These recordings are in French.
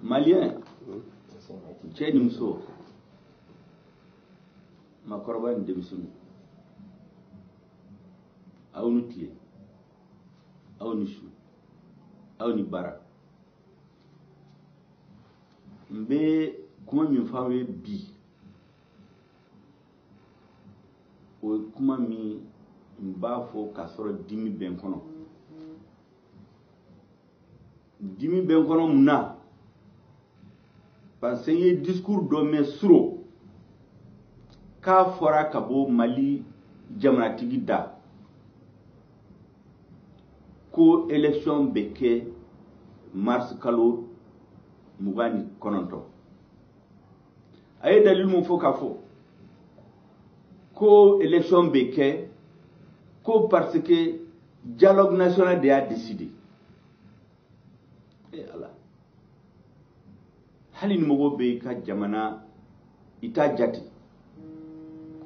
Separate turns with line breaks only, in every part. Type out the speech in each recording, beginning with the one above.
malien cɛ ni muso makɔrɔba ni denmisɛnninw aw ni tile aw ni su aw ni baara n bɛ kuma min fɔ aw ye bi o ye kuma min n b'a fɔ k'a sɔrɔ dimi bɛ n kɔnɔ dimi bɛ n kɔnɔ mun na parce que n ye discours dɔ mɛn suro k'a fɔra ka bɔ Mali jamanatigi da ko élection bɛ kɛ mars kalo 29 a ye dalil mun fɔ k'a fɔ ko élection bɛ kɛ ko parce que dialogue national de y'a décidé ala hali ni mɔgɔ bɛ ka jamana i t'a jate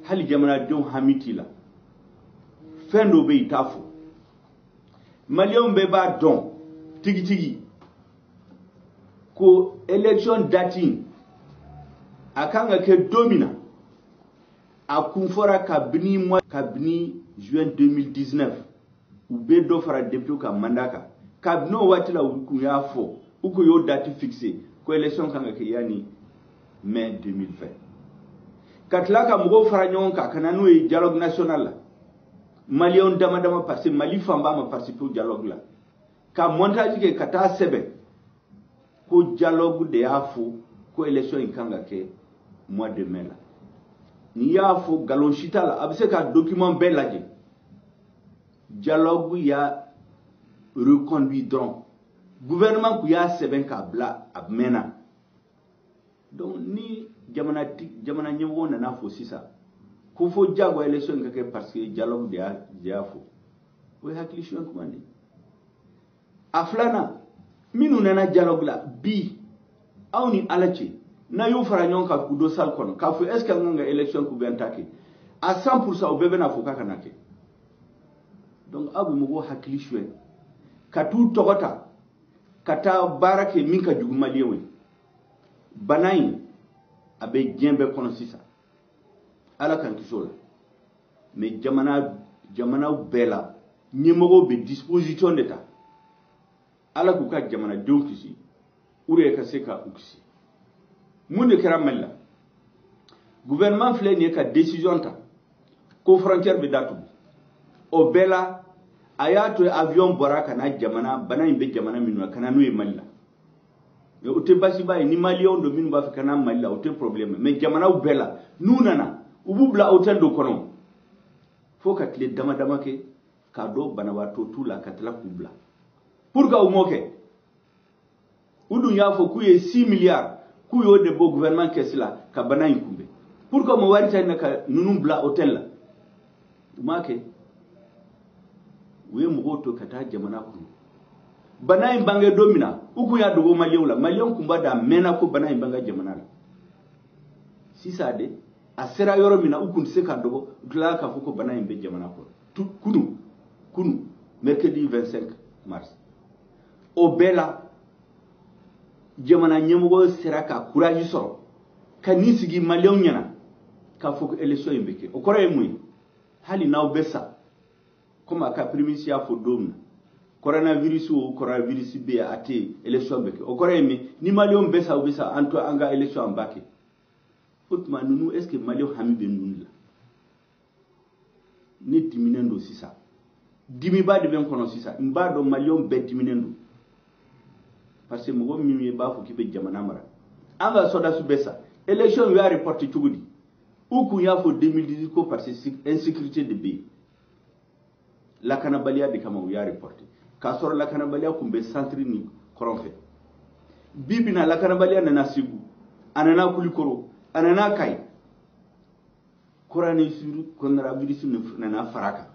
hali jamanadenw hami t'i la fɛn dɔ bɛ i t'a fɔ maliyɛnw bɛɛ b'a dɔn tigitigi ko élection date a kan ka kɛ don min na a kun fɔra kabini juin 2019 u bɛ dɔ fara député ka mandat kan kabini o waati la u kun y'a fɔ u kun y'o date fixé ko élection kan ka kɛ yani mai 2020 ka tila ka mɔgɔw fara ɲɔgɔn kan ka na n'o ye dialogue national la maliyɛnw dama dama parce que Mali fanba ma participer o dialogue la ka montage kɛ ka taa sɛbɛn ko dialogue de y'a fɔ ko élection in kan ka kɛ mois de mai la n'i y'a fɔ galon si t'a la a bɛ se ka document bɛɛ lajɛ dialogue y'a reconduit dɔrɔn gouvernement kun y'a sɛbɛn k'a bila a mɛnna donc ni jamana ɲɛmɔgɔ nana fɔ sisan ko fo jago élection ka kɛ parce que dialogue de y'a fɔ o ye hakili suɲɛ kuma de a filanan minnu nana dialogue la bi aw ni ala cɛ n'a y'u fara ɲɔgɔn kan k'u don salle kɔnɔ k'a fɔ est ce que an kan ka élection k'u bɛ ta kɛ a 100% o bɛɛ bɛna fɔ k'a kana kɛ donc aw bɛ mɔgɔw hakili suɲɛ ka t'u tɔgɔ ta ka taa baara kɛ min ka jugu maliyɛnw ye bana in a bɛ diɲɛ bɛɛ kɔnɔ sisan ala kan kisi o la mais jamanaw bɛɛ la ɲɛmɔgɔw bɛ disposition de ta ala k'u ka jamanadenw kisi u yɛrɛ ka se ka u kisi mun de kɛra Mali la gouvernement filɛ nin ye ka décision ta ko frontière bɛ datugu o bɛɛ la a y'a to avion bɔra ka na bana in bɛ jamana minnu na ka na n'o ye Mali la mais o tɛ basiba ye ni maliyɛnw don minnu b'a fɛ ka na Mali la o tɛ problème mais jamanaw bɛɛ la n'u nana u b'u bila hôtel dɔ kɔnɔ fo ka tile dama dama kɛ k'a dɔn banabaatɔ t'u la ka tila k'u bila pour que u m'o kɛ u dun y'a fɔ k'u ye 6 milliards k'u y'o de bɔ gouvernement caisse la ka bana in kunbɛn pour que o ma wari ta yen ka ninnu bila hôtel la u m'a kɛ u ye mɔgɔw to ka taa jamana kɔnɔ bana in bange don min na u kun y'a dogo maliyɛnw la maliyɛnw kun b'a dɔn a mɛnna ko bana in bange jamana la sisan de a sera yɔrɔ min na u kun tɛ se ka dogo u tilala k'a fɔ ko bana in bɛ jamana kɔnɔ kunu mercredi 25 mars o bɛɛ la jamana ɲɛmɔgɔ sera ka courage sɔrɔ ka nin sigi maliyɛnw ɲɛna k'a fɔ ko élection in bɛ kɛ o kɔrɔ ye mun ye hali n'aw bɛ sa comme a ka premier ministre y'a fɔ don min na coronavirus o coronavirus bɛ yen a tɛ yen élection bɛ kɛ o kɔrɔ ye min ni maliyɛnw bɛ sa u bɛ sa an to an ka élection an b'a kɛ o tuma ninnu est ce que maliyɛnw hami bɛ ninnu la ne diminen don sisan dimiba de bɛ n kɔnɔ sisan n b'a dɔn maliyɛnw bɛɛ diminen don parce que mɔgɔ min ye b'a fɔ k'i bɛ jamana mara an ka sɔrɔdasiw bɛ sa élection u y'a reporté cogo di u kun y'a fɔ 2018 ko parce que insécurité de bɛ yen lakanabaliya de kama u y'a reporté k'a sɔrɔ lakanabaliya kun bɛ centre ni kɔrɔn fɛ bi bi na lakanabaliya nana Segu a nana Kulikoro a nana Kayi coronavirus nana fara kan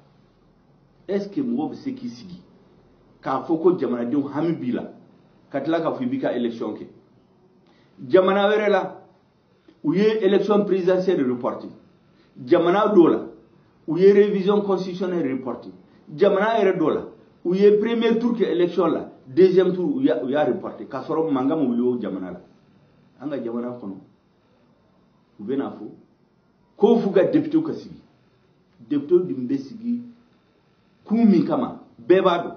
est ce que mɔgɔ bɛ se k'i sigi k'a fɔ ko jamanadenw hami b'i la ka tila k'a fɔ i b'i ka élection kɛ jamana wɛrɛ la u ye élection présidentielle reporté jamana dɔw la u ye révision constitutionnelle reporté jamana yɛrɛ dɔw la u ye premier tour kɛ élection la deuxième tour u y'a reporté k'a sɔrɔ mankan ma wuli o jamana la an ka jamana kɔnɔ u bɛna fɔ ko f'u ka député ka sigi député dun bɛ sigi kun min kama bɛɛ b'a dɔn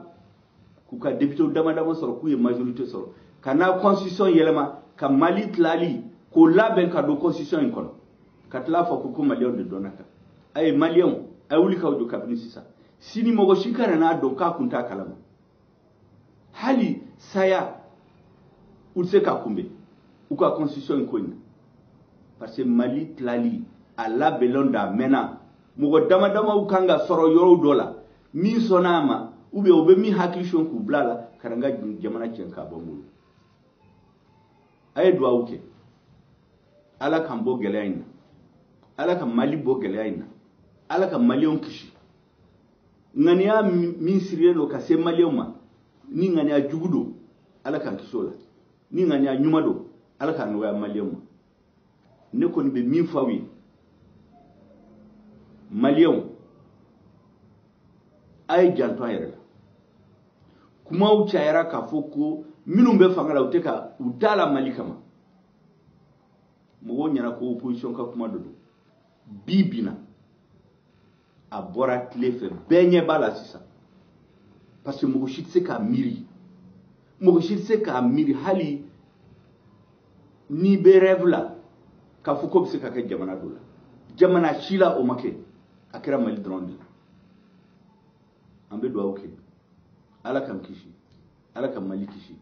k'u ka député dama dama sɔrɔ k'u ye majorité sɔrɔ ka n'a constitution yɛlɛma ka Mali tilali k'o labɛn ka don constitution in kɔnɔ ka tila fɔ ko maliyɛnw de dɔnna kan a ye maliyɛnw a ye wuli k'aw jɔ kabini sisan sini mɔgɔ si kana n'a dɔn k'a kun t'a kalama hali saya u tɛ se k'a kunbɛn u ka constitution in ko in na parce que Mali tilali a labɛnlen da mɛnna mɔgɔ dama damaw kan ka sɔrɔ yɔrɔ dɔ la min sɔnna a ma ou bien u bɛ min hakili sɔn k'u bila la ka n ka jamana tiɲɛ k'a bɔ n bolo a ye dugawu kɛ ala k'an bɔ gɛlɛya in na ala ka Mali bɔ gɛlɛya in na ala ka maliyɛnw kisi ŋaniya min sirilen don ka se maliyɛnw ma ni ŋaniya jugu don ala k'an kisi o la ni ŋaniya ɲuman don ala k'a nɔgɔya maliyɛnw ma ne kɔni bɛ min fɔ aw ye maliyɛnw a ye janto an yɛrɛ la kumaw cayara k'a fɔ ko minnu bɛ fanga la u tɛ ka u t'a la Mali kama mɔgɔw ɲɛna ko opposition ka kuma don bi bina a bɔra tile fɛ bɛɛ ɲɛ b'a la sisan parce que mɔgɔ si tɛ se k'a miiri mɔgɔ si tɛ se k'a miiri hali n'i bɛ rêve la k'a fɔ ko bɛ se ka kɛ jamana dɔ la jamana si la o ma kɛ a kɛra Mali dɔrɔn de la an bɛ dugawu kɛ ala k'an kisi ala ka Mali kisi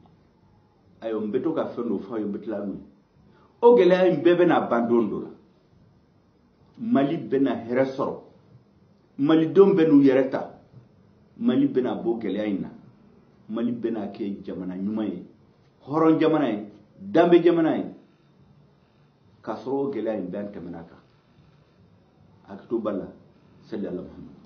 ayiwa n bɛ to ka fɛn dɔ fɔ aw ye n bɛ tila n'o ye o gɛlɛya in bɛɛ bɛna ban don dɔ la Mali bɛna hɛrɛ sɔrɔ malidenw bɛn'u yɛrɛ ta Mali bɛna bɔ gɛlɛya in na Mali bɛna kɛ jamana ɲuman ye hɔrɔn jamana ye danbe jamana ye k'a sɔrɔ o gɛlɛya in bɛɛ tɛmɛna kan hakili to b'a la salli ala Muhamadu